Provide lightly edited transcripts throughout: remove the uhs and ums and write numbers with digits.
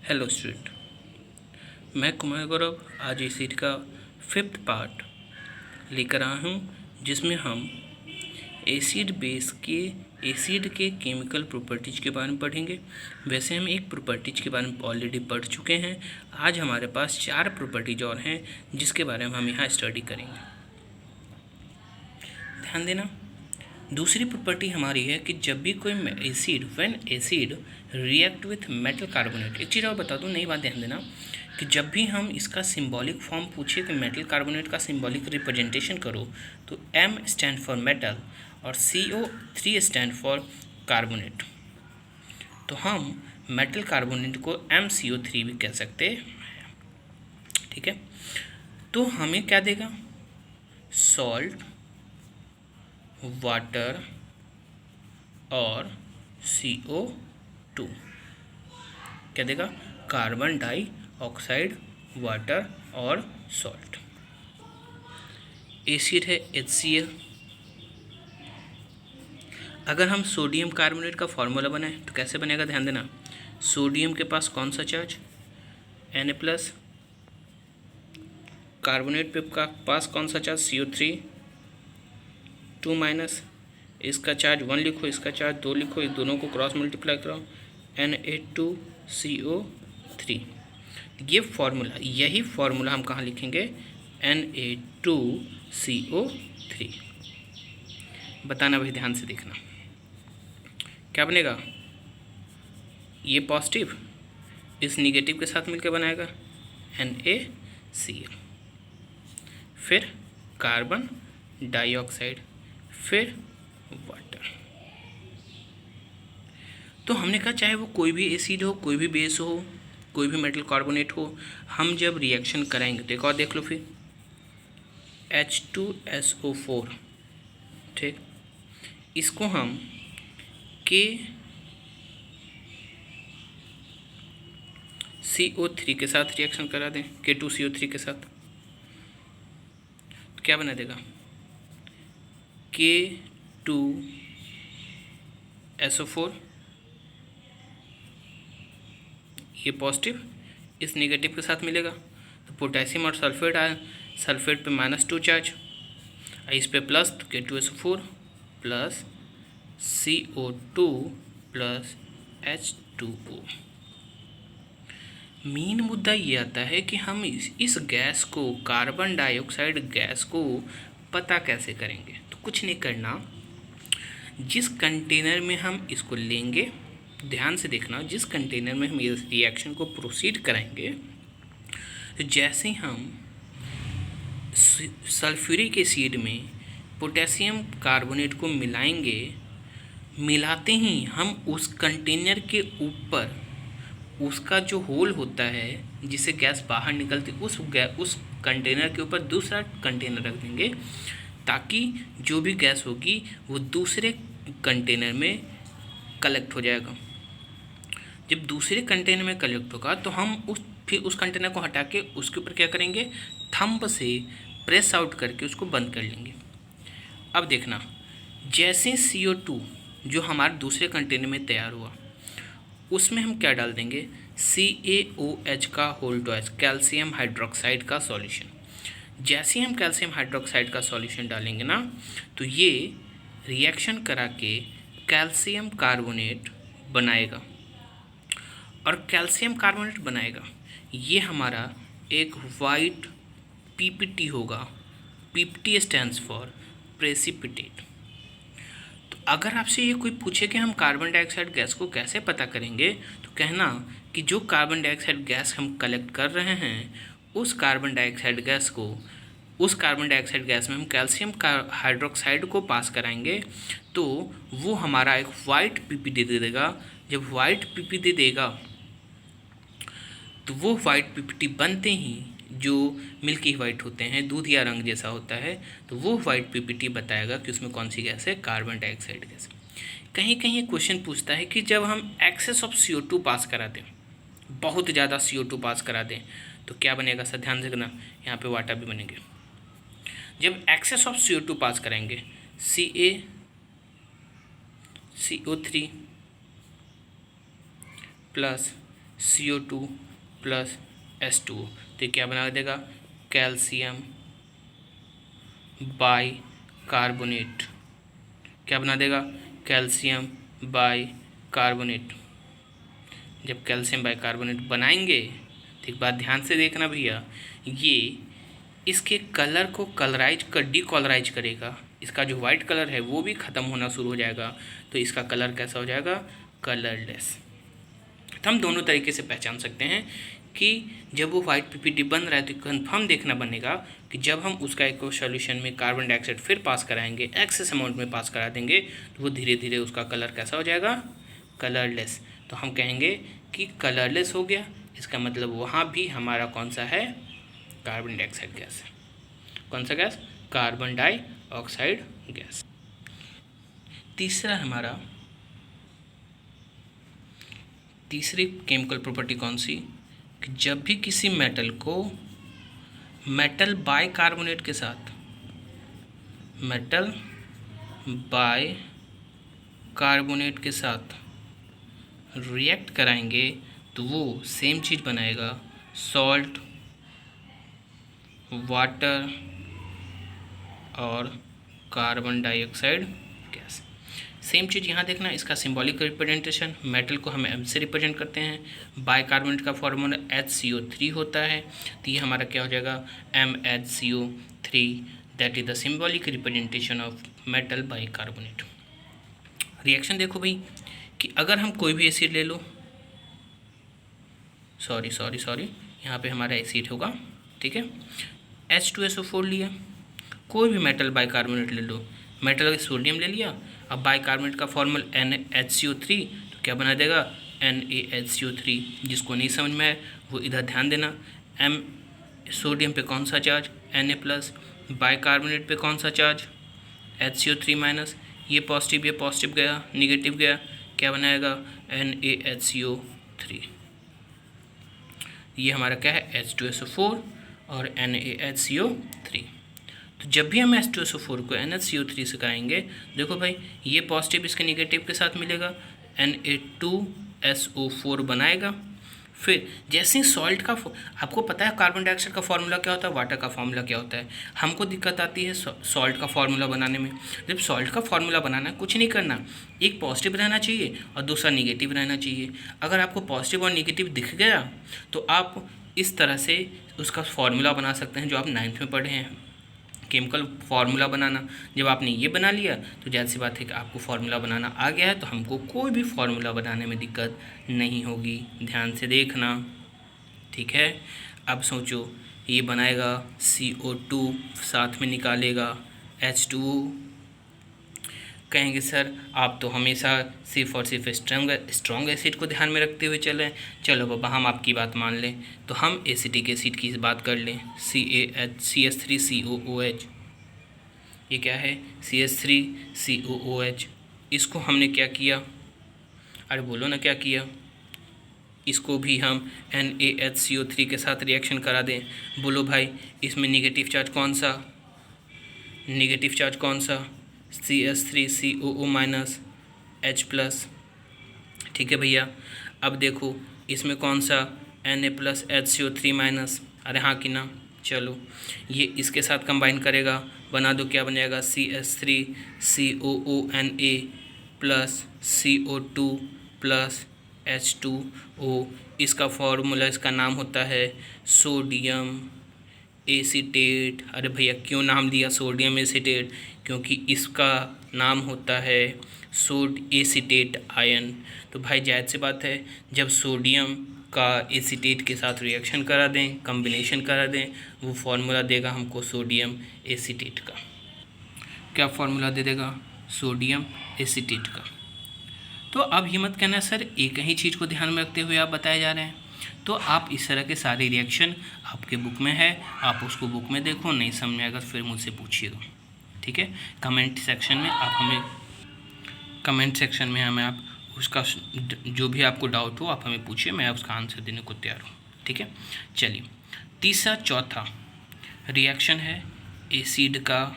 Hello student, मैं कुमार गौरव आज इस सीट का 5th पार्ट लेकर आया हूँ, जिसमें हम एसिड बेस के एसिड के केमिकल प्रॉपर्टीज के बारे में पढ़ेंगे। वैसे हम एक प्रॉपर्टीज के बारे में ऑलरेडी पढ़ चुके हैं। आज हमारे पास 4 प्रॉपर्टीज और हैं जिसके बारे में हम यहाँ स्टडी करेंगे। ध्यान देना। दूसरी प्रॉपर्टी हमारी है कि जब भी कोई when acid react with metal carbonate, एक चीज़ और बता दूँ, नई बात ध्यान देना कि जब भी हम इसका सिंबॉलिक फॉर्म पूछे कि मेटल कार्बोनेट का सिंबॉलिक रिप्रेजेंटेशन करो तो M स्टैंड फॉर मेटल और CO3 स्टैंड फॉर कार्बोनेट। तो हम मेटल कार्बोनेट को MCO3 भी कह सकते हैं। ठीक है, तो हमें क्या देगा? सॉल्ट, वाटर और CO2 क्या देगा? कार्बन डाइऑक्साइड, वाटर और सॉल्ट। एसिड है HCl। अगर हम सोडियम कार्बोनेट का फॉर्मूला बनाएं तो कैसे बनेगा? ध्यान देना। सोडियम के पास कौन सा चार्ज? Na+। कार्बोनेट पे का पास कौन सा चार्ज? CO3 2-। इसका चार्ज 1 लिखो, इसका चार्ज 2 लिखो, इस दोनों को क्रॉस मल्टीप्लाई कराओ, Na2CO3। यही फॉर्मूला हम कहाँ लिखेंगे? Na2CO3। बताना भाई, ध्यान से देखना क्या बनेगा। ये पॉजिटिव इस निगेटिव के साथ मिलकर बनाएगा NaCl, फिर कार्बन डाइऑक्साइड, फिर वाटर। तो हमने कहा चाहे वो कोई भी एसिड हो, कोई भी बेस हो, कोई भी मेटल कार्बोनेट हो, हम जब रिएक्शन कराएंगे तो एक और देख लो फिर, H2SO4। ठीक, इसको हम KCO3 के साथ रिएक्शन करा दें, K2CO3 के साथ, तो क्या बना देगा? K2SO4। ये पॉजिटिव इस नेगेटिव के साथ मिलेगा तो पोटेशियम और सल्फेट आया, सल्फेट पे -2 चार्ज, इस पे प्लस, तो K2SO4 plus CO2 plus H2O। Main मुद्दा ये आता है कि हम इस गैस को, कार्बन डाइऑक्साइड गैस को पता कैसे करेंगे? तो कुछ नहीं करना, जिस कंटेनर में हम इसको लेंगे, ध्यान से देखना, जिस कंटेनर में हम इस रिएक्शन को प्रोसीड कराएंगे, तो जैसे हम सल्फ्यूरिक एसिड में पोटेशियम कार्बोनेट को मिलाएंगे, मिलाते ही हम उस कंटेनर के ऊपर उसका जो होल होता है जिससे गैस बाहर निकलती, उस कंटेनर के ऊपर दूसरा कंटेनर रख देंगे ताकि जो भी गैस होगी वो दूसरे कंटेनर में कलेक्ट हो जाएगा। जब दूसरे कंटेनर में कलेक्ट होगा तो हम फिर उस कंटेनर को हटा के उसके ऊपर क्या करेंगे? थंब से प्रेस आउट करके उसको बंद कर लेंगे। अब देखना, जैसे CO2 जो हमारे दूसरे कंटेनर में तैयार हुआ, उसमें हम क्या डाल देंगे? CaOH का होल ट्वाइस, कैल्शियम हाइड्रोक्साइड का सॉल्यूशन। जैसे हम कैल्शियम हाइड्रोक्साइड का सॉल्यूशन डालेंगे ना, तो ये रिएक्शन करा के कैल्शियम कार्बोनेट बनाएगा, और कैल्शियम कार्बोनेट बनाएगा ये हमारा एक वाइट PPT होगा। PPT stands for precipitate. तो अगर आपसे ये कोई पूछे कि हम कार्बन डाइऑक्साइड गैस को कैसे पता करेंगे, तो कहना कि जो कार्बन डाइऑक्साइड गैस हम कलेक्ट कर रहे हैं, उस कार्बन डाइऑक्साइड गैस में हम कैल्शियम हाइड्रोक्साइड को पास कराएंगे तो वो हमारा एक वाइट PPT दे देगा। जब वाइट PPT देगा तो वो वाइट PPT बनते ही जो मिल्की वाइट होते हैं, दूध या रंग जैसा होता है, तो वो वाइट PPT बताएगा कि उसमें कौन सी गैस है? Carbon dioxide gas. कहीं कहीं क्वेश्चन पूछता है कि जब हम एक्सेस ऑफ CO2 पास करा दें, बहुत ज़्यादा CO2 पास करा दें, तो क्या बनेगा? सर ध्यान से करना, यहाँ पे वाटर भी बनेंगे। जब एक्सेस ऑफ CO2 पास करेंगे, CO3 plus CO2 plus H2O। तो ये क्या बना देगा, कैल्शियम बाई कार्बोनेट। क्या बना देगा, कैल्शियम बाई कार्बोनेट। जब कैल्शियम बाई कार्बोनेट बनाएंगे तो एक बात ध्यान से देखना भैया, ये इसके कलर को कलराइज कर डीकलराइज करेगा। इसका जो वाइट कलर है वो भी ख़त्म होना शुरू हो जाएगा, तो इसका कलर कैसा हो जाएगा, कलरलेस। तो हम दोनों तरीके से पहचान सकते हैं कि जब वो वाइट पीपीटी बन रहा है तो कन्फर्म देखना बनेगा कि जब हम उसका एक सॉल्यूशन में कार्बन डाइऑक्साइड फिर पास कराएंगे, एक्सेस अमाउंट में पास करा देंगे, तो वो धीरे धीरे उसका कलर कैसा हो जाएगा, कलरलेस। तो हम कहेंगे कि कलरलेस हो गया, इसका मतलब वहाँ भी हमारा कौन सा है, कार्बन डाइऑक्साइड गैस है। कौन सा गैस, कार्बन डाइऑक्साइड गैस। तीसरी केमिकल प्रॉपर्टी कौन सी, कि जब भी किसी मेटल को मेटल बाई कार्बोनेट के साथ, मेटल बाई कार्बोनेट के साथ रिएक्ट कराएंगे तो वो सेम चीज़ बनाएगा, सॉल्ट, वाटर और कार्बन डाइऑक्साइड गैस। सेम चीज़ यहाँ देखना, इसका सिंबॉलिक रिप्रेजेंटेशन, मेटल को हम M से रिप्रेजेंट करते हैं, बाइकार्बोनेट का फॉर्मूला HCO3 होता है, तो ये हमारा क्या हो जाएगा, MHCO3, that is the symbolic representation of metal bicarbonate. Reaction देखो भाई कि अगर हम कोई भी एसिड ले लो, सॉरी यहाँ पे हमारा एसिड होगा, ठीक है, H2SO4 लिया, कोई भी मेटल बाइकार्बोनेट ले लो, मेटल का सोडियम ले लिया, अब बाइकार्बोनेट का फॉर्मूला NaHCO3, तो क्या बना देगा, NaHCO3। जिसको नहीं समझ में आए वो इधर ध्यान देना, M सोडियम पे कौन सा चार्ज, Na+, बाइकार्बोनेट पे कौन सा चार्ज, HCO3-, ये पॉजिटिव गया, निगेटिव गया, क्या बनाएगा, NaHCO3। ये हमारा क्या है, H2SO4 और NaHCO3। तो जब भी हम H2SO4 को NaCO3 से कराएंगे, देखो भाई ये पॉजिटिव इसके निगेटिव के साथ मिलेगा, Na2SO4 बनाएगा। फिर जैसे ही सॉल्ट का, आपको पता है कार्बन डाइऑक्साइड का फॉर्मूला क्या होता है, वाटर का फॉर्मूला क्या होता है, हमको दिक्कत आती है सॉल्ट का फॉर्मूला बनाने में। जब सॉल्ट का फॉर्मूला बनाना, कुछ नहीं करना, एक पॉजिटिव रहना चाहिए और दूसरा निगेटिव रहना चाहिए। अगर आपको पॉजिटिव और निगेटिव दिख गया तो आप इस तरह से उसका फॉर्मूला बना सकते हैं, जो आप 9th में पढ़े हैं, केमिकल फार्मूला बनाना। जब आपने ये बना लिया तो जाहिर सी बात है कि आपको फार्मूला बनाना आ गया है, तो हमको कोई भी फार्मूला बनाने में दिक्कत नहीं होगी। ध्यान से देखना, ठीक है। अब सोचो, ये बनाएगा CO2, साथ में निकालेगा H2O। कहेंगे सर आप तो हमेशा सिर्फ और सिर्फ स्ट्रॉन्ग एसिड को ध्यान में रखते हुए चलें। चलो बाबा, हम आपकी बात मान लें, तो हम एसिटिक एसिड की बात कर लें, CH3COOH। ये क्या है, CH3COOH। इसको हमने क्या किया, अरे बोलो ना क्या किया, इसको भी हम NaHCO3 के साथ रिएक्शन करा दें। बोलो भाई, इसमें निगेटिव चार्ज कौन सा, CH3COO- H+। ठीक है भैया। अब देखो इसमें कौन सा, Na+HCO3-। अरे हाँ कि ना, चलो ये इसके साथ कंबाइन करेगा, बना दो, क्या बन जाएगा, CH3COONA+CO2+H2O। इसका फॉर्मूला, इसका नाम होता है सोडियम एसीटेट। अरे भैया क्यों नाम दिया सोडियम एसीटेट, क्योंकि इसका नाम होता है एसीटेट आयन। तो भाई जायज़ सी बात है, जब सोडियम का एसीटेट के साथ रिएक्शन करा दें, कम्बिनेशन करा दें, वो फार्मूला देगा हमको सोडियम एसीटेट का। क्या फार्मूला दे देगा, सोडियम एसीटेट का। तो अब ये मत कहना सर एक ही चीज़ को ध्यान में रखते हुए आप बताए जा रहे हैं। तो आप इस तरह के सारे रिएक्शन आपके बुक में है, आप उसको बुक में देखो, नहीं समझ में आएगा फिर मुझसे पूछिएगा, ठीक है। कमेंट सेक्शन में हमें आप उसका जो भी आपको डाउट हो आप हमें पूछिए, मैं उसका आंसर देने को तैयार हूँ, ठीक है। चलिए, तीसरा चौथा रिएक्शन है एसिड का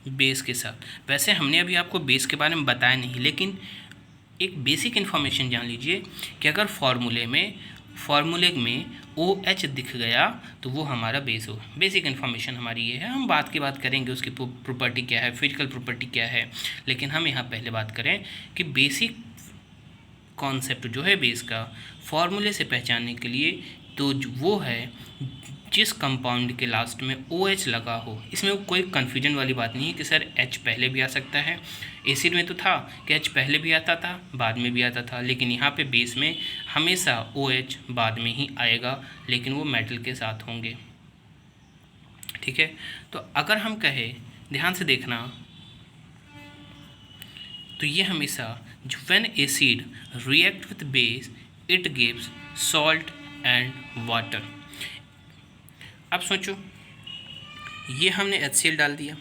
बेस के साथ। वैसे हमने अभी आपको बेस के बारे में बताया नहीं, लेकिन एक बेसिक इन्फॉर्मेशन जान लीजिए कि अगर फॉर्मूले में OH दिख गया तो वो हमारा बेस हो। बेसिक इन्फॉर्मेशन हमारी ये है। हम बात की बात करेंगे उसकी प्रॉपर्टी क्या है, फिजिकल प्रॉपर्टी क्या है, लेकिन हम यहाँ पहले बात करें कि बेसिक कॉन्सेप्ट जो है बेस का फॉर्मूले से पहचानने के लिए, तो वो है जिस कंपाउंड के लास्ट में OH लगा हो। इसमें कोई कन्फ्यूजन वाली बात नहीं है कि सर H पहले भी आ सकता है। एसिड में तो था कि H पहले भी आता था, बाद में भी आता था, लेकिन यहाँ पे बेस में हमेशा OH बाद में ही आएगा, लेकिन वो मेटल के साथ होंगे। ठीक है, तो अगर हम कहें, ध्यान से देखना, तो ये हमेशा when acid react with base it gives salt and water. अब सोचो, ये हमने HCl डाल दिया,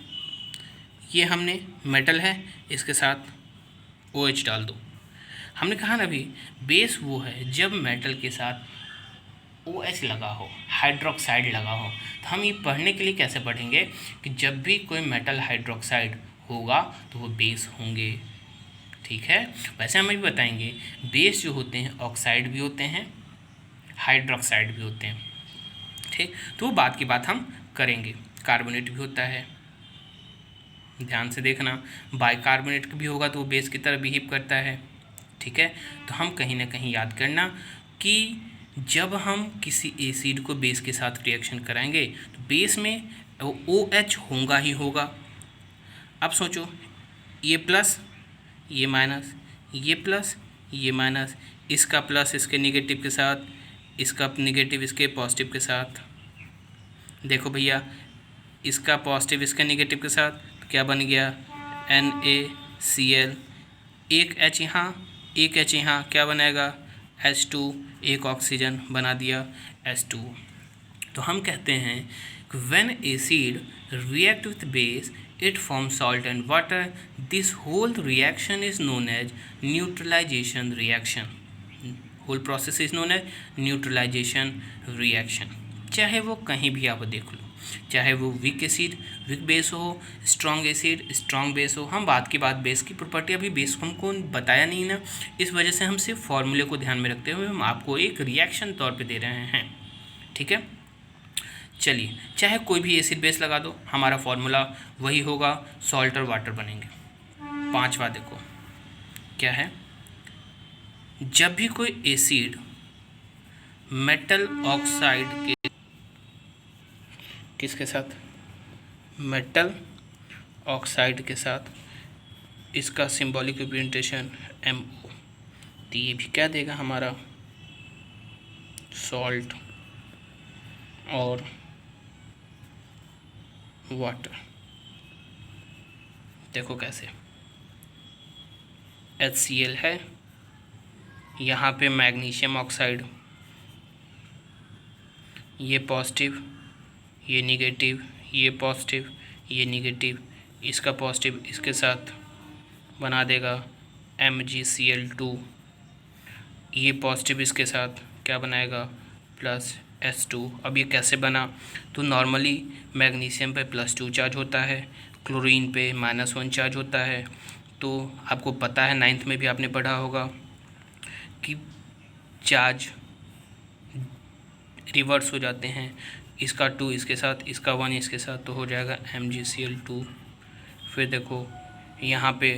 ये हमने मेटल है, इसके साथ OH डाल दो। हमने कहा ना अभी बेस वो है जब मेटल के साथ OH लगा हो, हाइड्रोक्साइड लगा हो। तो हम ये पढ़ने के लिए कैसे पढ़ेंगे कि जब भी कोई मेटल हाइड्रोक्साइड होगा तो वो बेस होंगे। ठीक है, वैसे हम भी बताएंगे बेस जो होते हैं ऑक्साइड भी होते हैं, हाइड्रोक्साइड भी होते हैं। ठीक, तो बात की बात हम करेंगे। कार्बोनेट भी होता है, ध्यान से देखना, बाइकार्बोनेट भी होगा तो वो बेस की तरह बिहेव करता है। ठीक है, तो हम कहीं ना कहीं याद करना कि जब हम किसी एसिड को बेस के साथ रिएक्शन कराएंगे तो बेस में OH होगा ही होगा। अब सोचो, ये प्लस ये माइनस, ये प्लस ये माइनस, इसका प्लस इसके निगेटिव के साथ, इसका निगेटिव इसके पॉजिटिव के साथ। देखो भैया, इसका पॉजिटिव इसके निगेटिव के साथ तो क्या बन गया, NaCl। एक H यहाँ, एक H यहाँ, क्या बनाएगा, H2। एक ऑक्सीजन बना दिया H2। तो हम कहते हैं कि when acid react with base it forms salt and water. This whole reaction is known as neutralization reaction. Whole process is known as neutralization reaction. चाहे वो कहीं भी आप देख लो, चाहे वो वीक एसिड वीक बेस हो, स्ट्रॉन्ग एसिड स्ट्रॉन्ग बेस हो। हम बात की बात बेस की प्रॉपर्टी, अभी बेस हमको बताया नहीं ना, इस वजह से हम सिर्फ फॉर्मूले को ध्यान में रखते हुए हम आपको एक रिएक्शन तौर पे दे रहे हैं। ठीक है, चलिए, चाहे कोई भी एसिड बेस लगा दो, हमारा फॉर्मूला वही होगा, सॉल्ट और वाटर बनेंगे। पांचवा देखो क्या है, जब भी कोई एसिड मेटल ऑक्साइड के किसके साथ, मेटल ऑक्साइड के साथ, इसका सिंबॉलिक रिप्रेजेंटेशन MO, तो ये भी क्या देगा हमारा, सॉल्ट और वाटर। देखो कैसे, HCl है, यहाँ पे मैग्नीशियम ऑक्साइड, ये पॉजिटिव ये निगेटिव, ये पॉजिटिव ये निगेटिव, इसका पॉजिटिव इसके साथ बना देगा MgCl2। ये पॉजिटिव इसके साथ क्या बनाएगा, प्लस H2। अब ये कैसे बना, तो नॉर्मली मैग्नीशियम पे +2 चार्ज होता है, क्लोरीन पे -1 चार्ज होता है। तो आपको पता है 9th में भी आपने पढ़ा होगा कि चार्ज रिवर्स हो जाते हैं, इसका 2 इसके साथ, इसका 1 इसके साथ, तो हो जाएगा MgCl2। फिर देखो यहाँ पे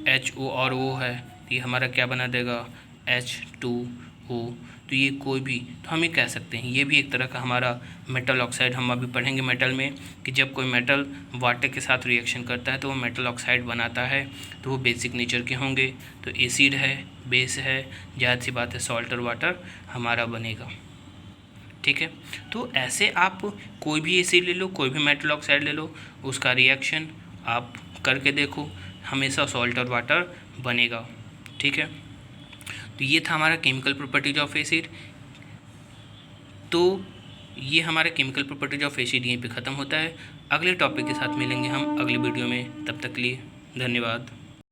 HO और O है, तो ये हमारा क्या बना देगा, H2O। तो ये कोई भी, तो हम ये कह सकते हैं ये भी एक तरह का हमारा मेटल ऑक्साइड। हम अभी पढ़ेंगे मेटल में कि जब कोई मेटल वाटर के साथ रिएक्शन करता है तो वो मेटल ऑक्साइड बनाता है, तो वो बेसिक नेचर के होंगे। तो एसिड है, बेस है, ज़्यादा सी बात है सॉल्ट और वाटर हमारा बनेगा। ठीक है, तो ऐसे आप कोई भी एसिड ले लो, कोई भी मेटल ऑक्साइड ले लो, उसका रिएक्शन आप करके देखो, हमेशा सॉल्ट और वाटर बनेगा। ठीक है, तो ये था हमारा केमिकल प्रॉपर्टीज ऑफ एसिड। तो ये हमारा केमिकल प्रॉपर्टीज ऑफ एसिड यहीं पे ख़त्म होता है। अगले टॉपिक के साथ मिलेंगे हम अगले वीडियो में, तब तक के लिए धन्यवाद।